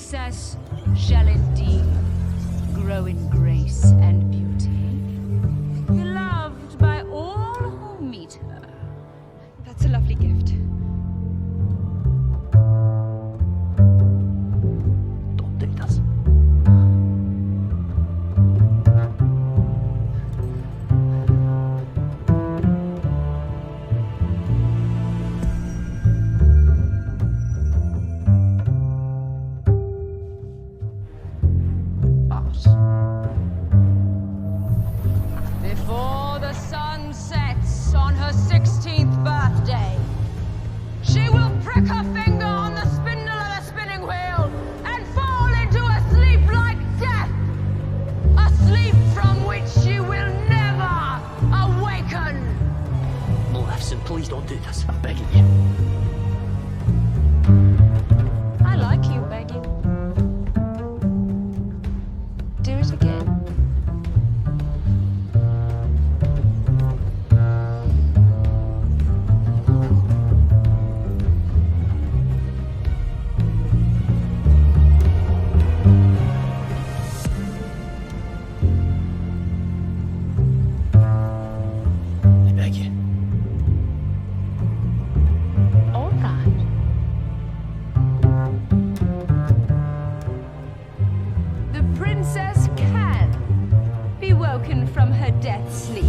princess shall indeed grow in grace and beauty, beloved by all who meet her. That's a lovely gift. Don't do this. Before the sun sets on her 16th birthday, she will prick her finger on the spindle of the spinning wheel and fall into a sleep like death, a sleep from which she will never awaken. Maleficent, please don't do this. I'm begging you. I like you begging. Do it again. I beg you. All right. The princess can be woken from her death sleep.